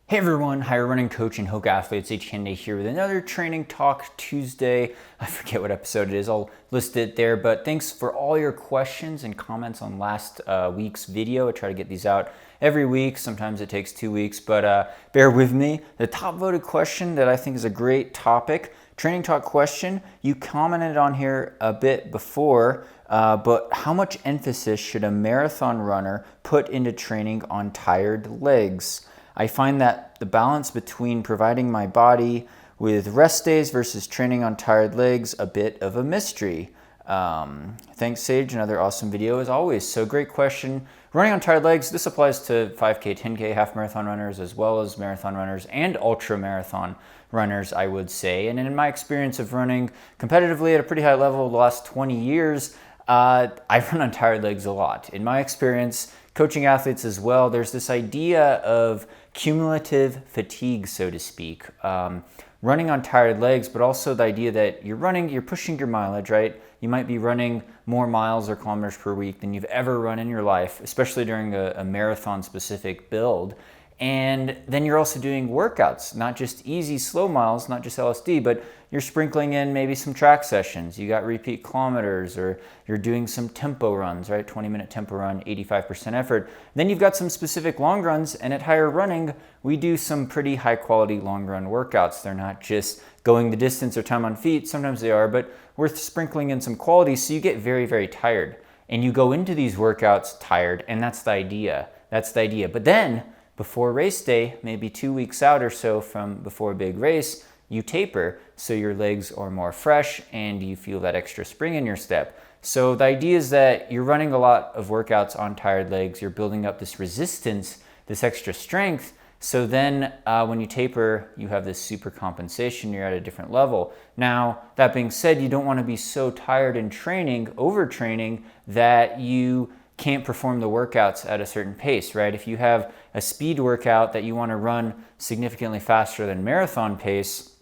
Hey everyone, higher running coach and Hoke Athletes H. Kende here with another Training Talk Tuesday. I forget what episode it is, I'll list it there, but thanks for all your questions and comments on last week's video. I try to get these out every week, sometimes it takes 2 weeks, but bear with me. The top voted question that I think is a great topic, Training Talk question, you commented on here a bit before, but how much emphasis should a marathon runner put into training on tired legs? I find that the balance between providing my body with rest days versus training on tired legs a bit of a mystery. Thanks, Sage. Another awesome video as always. So great question. Running on tired legs, this applies to 5K, 10K, half marathon runners, as well as marathon runners and ultra marathon runners, I would say. And in my experience of running competitively at a pretty high level the last 20 years, I run on tired legs a lot. In my experience, coaching athletes as well, there's this idea of cumulative fatigue, so to speak. Running on tired legs, but also the idea that you're pushing your mileage, right? You might be running more miles or kilometers per week than you've ever run in your life, especially during a marathon specific build. And then you're also doing workouts, not just easy, slow miles, not just LSD, but you're sprinkling in maybe some track sessions. You got repeat kilometers, or you're doing some tempo runs, right? 20-minute tempo run, 85% effort. Then you've got some specific long runs, and at higher running, we do some pretty high quality long run workouts. They're not just going the distance or time on feet. Sometimes they are, but we're sprinkling in some quality, so you get very, very tired. And you go into these workouts tired, and that's the idea. That's the idea. But then, before race day, maybe 2 weeks out or so from before a big race, you taper so your legs are more fresh and you feel that extra spring in your step. So the idea is that you're running a lot of workouts on tired legs, you're building up this resistance, this extra strength, so then when you taper, you have this super compensation, you're at a different level. Now, that being said, you don't want to be so tired in training, overtraining, that you can't perform the workouts at a certain pace, right? If you have a speed workout that you want to run significantly faster than marathon pace,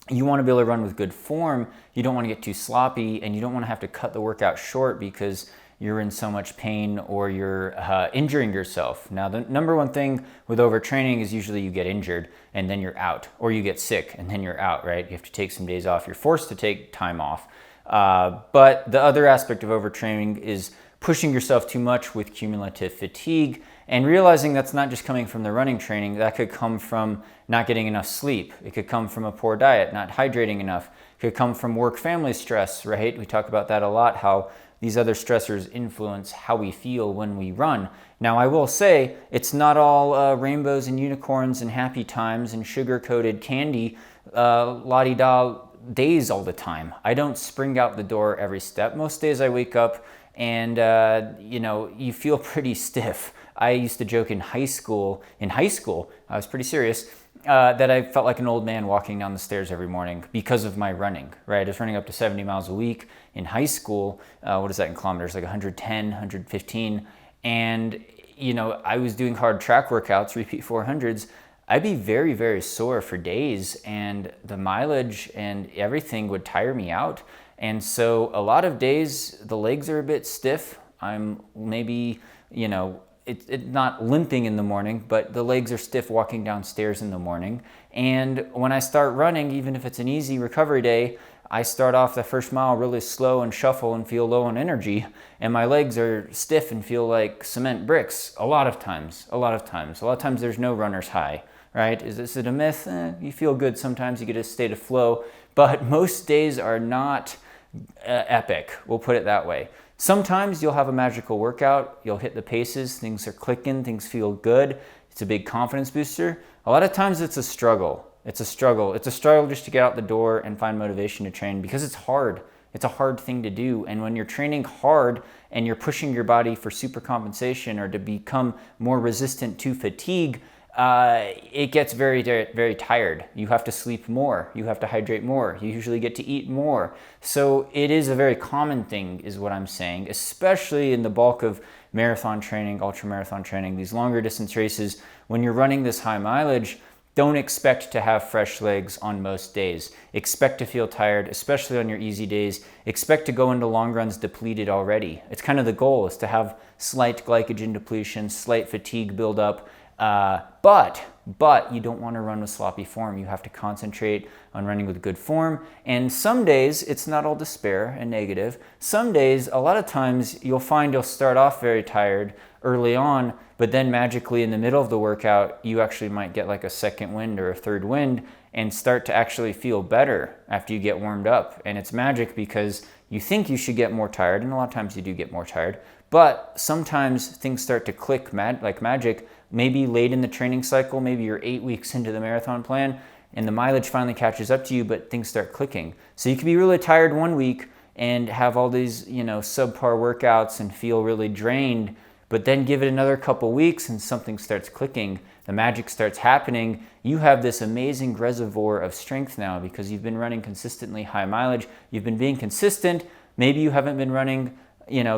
you want to be able to run with good form. You don't want to get too sloppy, and you don't want to have to cut the workout short because you're in so much pain or you're injuring yourself. Now, the number one thing with overtraining is usually you get injured and then you're out, or you get sick and then you're out, right? You have to take some days off. You're forced to take time off. But the other aspect of overtraining is pushing yourself too much with cumulative fatigue, and realizing that's not just coming from the running training. That could come from not getting enough sleep. It could come from a poor diet, not hydrating enough. It could come from work-family stress, right? We talk about that a lot, how these other stressors influence how we feel when we run. Now, I will say, it's not all rainbows and unicorns and happy times and sugar-coated candy, la-di-da days all the time. I don't spring out the door every step. Most days I wake up and you feel pretty stiff. I used to joke in high school, I was pretty serious, that I felt like an old man walking down the stairs every morning because of my running, right? I was running up to 70 miles a week in high school. What is that in kilometers? Like 110, 115. And, I was doing hard track workouts, repeat 400s. I'd be very, very sore for days, and the mileage and everything would tire me out. And so a lot of days, the legs are a bit stiff. I'm maybe, it's not limping in the morning, but the legs are stiff walking downstairs in the morning. And when I start running, even if it's an easy recovery day, I start off the first mile really slow and shuffle and feel low on energy. And my legs are stiff and feel like cement bricks a lot of times. A lot of times there's no runner's high, right? Is it a myth? You feel good sometimes, you get a state of flow. But most days are not epic, we'll put it that way. Sometimes you'll have a magical workout, you'll hit the paces, things are clicking, things feel good, it's a big confidence booster. A lot of times it's a struggle. It's a struggle just to get out the door and find motivation to train, because it's hard. It's a hard thing to do. And when you're training hard and you're pushing your body for super compensation or to become more resistant to fatigue, it gets very, very tired. You have to sleep more. You have to hydrate more. You usually get to eat more. So it is a very common thing, is what I'm saying, especially in the bulk of marathon training, ultra marathon training, these longer distance races. When you're running this high mileage, don't expect to have fresh legs on most days. Expect to feel tired, especially on your easy days. Expect to go into long runs depleted already. It's kind of the goal, is to have slight glycogen depletion, slight fatigue buildup. But but you don't want to run with sloppy form. You have to concentrate on running with good form. And some days it's not all despair and negative. Some days, a lot of times, you'll find you'll start off very tired early on, but then magically in the middle of the workout, you actually might get like a second wind or a third wind and start to actually feel better after you get warmed up. And it's magic because you think you should get more tired, and a lot of times you do get more tired, but sometimes things start to click like magic. Maybe late in the training cycle, maybe you're 8 weeks into the marathon plan and the mileage finally catches up to you, but things start clicking. So you can be really tired one week and have all these, subpar workouts and feel really drained, but then give it another couple weeks and something starts clicking. The magic starts happening. You have this amazing reservoir of strength now because you've been running consistently high mileage. You've been being consistent. Maybe you haven't been running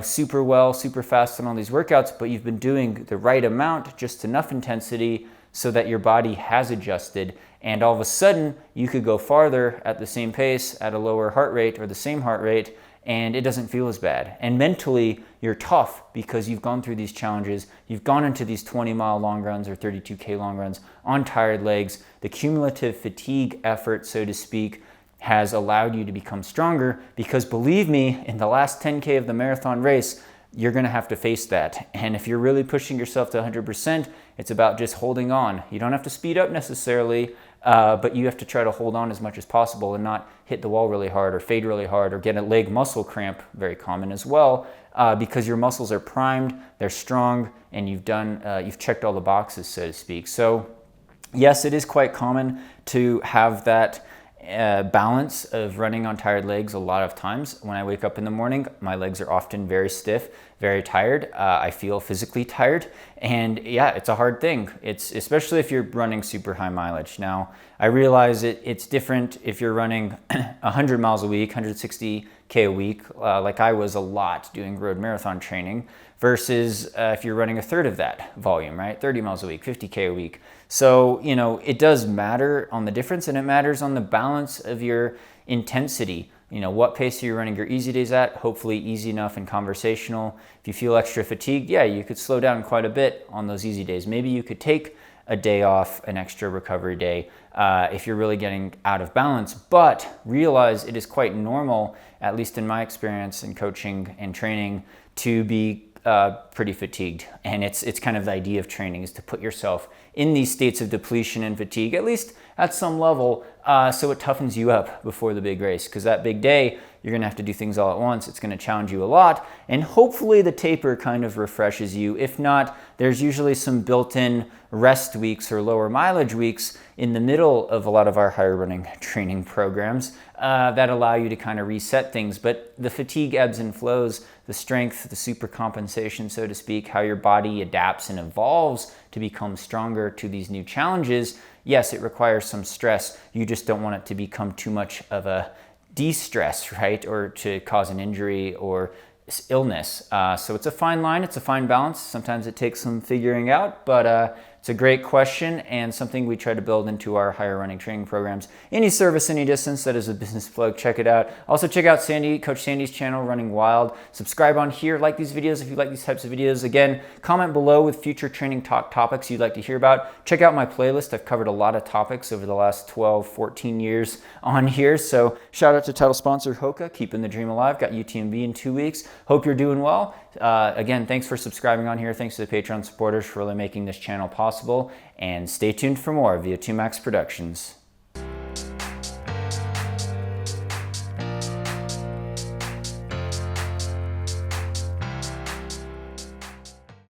super well, super fast on all these workouts, but you've been doing the right amount, just enough intensity so that your body has adjusted. And all of a sudden, you could go farther at the same pace, at a lower heart rate or the same heart rate, and it doesn't feel as bad. And mentally, you're tough because you've gone through these challenges. You've gone into these 20-mile long runs or 32K long runs on tired legs. The cumulative fatigue effort, so to speak, has allowed you to become stronger because, believe me, in the last 10K of the marathon race, you're going to have to face that. And if you're really pushing yourself to 100%, it's about just holding on. You don't have to speed up necessarily, but you have to try to hold on as much as possible and not hit the wall really hard or fade really hard or get a leg muscle cramp, very common as well, because your muscles are primed, they're strong, and you've checked all the boxes, so to speak. So yes, it is quite common to have that balance of running on tired legs. A lot of times when I wake up in the morning, my legs are often very stiff, very tired. I feel physically tired, and yeah, it's a hard thing. It's especially if you're running super high mileage. Now, I realize it's different if you're running 100 miles a week, 160K a week, like I was a lot doing road marathon training, versus if you're running a third of that volume, right? 30 miles a week, 50K a week. So, it does matter on the difference, and it matters on the balance of your intensity. What pace are you running your easy days at? Hopefully easy enough and conversational. If you feel extra fatigued, yeah, you could slow down quite a bit on those easy days. Maybe you could take a day off, an extra recovery day, if you're really getting out of balance. But realize it is quite normal, at least in my experience in coaching and training, to be pretty fatigued. And it's kind of the idea of training is to put yourself in these states of depletion and fatigue, at least at some level, so it toughens you up before the big race. Because that big day, you're gonna have to do things all at once. It's gonna challenge you a lot. And hopefully the taper kind of refreshes you. If not, there's usually some built-in rest weeks or lower mileage weeks in the middle of a lot of our higher running training programs that allow you to kind of reset things. But the fatigue ebbs and flows, the strength, the super compensation, so to speak, how your body adapts and evolves to become stronger to these new challenges. Yes, it requires some stress. You just don't want it to become too much of a de-stress, right? Or to cause an injury or illness. So it's a fine line, it's a fine balance. Sometimes it takes some figuring out, but it's a great question and something we try to build into our higher running training programs. Any service, any distance, that is a business plug. Check it out. Also check out Coach Sandy's channel, Running Wild. Subscribe on here. Like these videos if you like these types of videos. Again, comment below with future training talk topics you'd like to hear about. Check out my playlist. I've covered a lot of topics over the last 12, 14 years on here. So shout out to title sponsor Hoka, keeping the dream alive. Got UTMB in 2 weeks. Hope you're doing well. Again, thanks for subscribing on here. Thanks to the Patreon supporters for really making this channel possible. And stay tuned for more via 2Max Productions.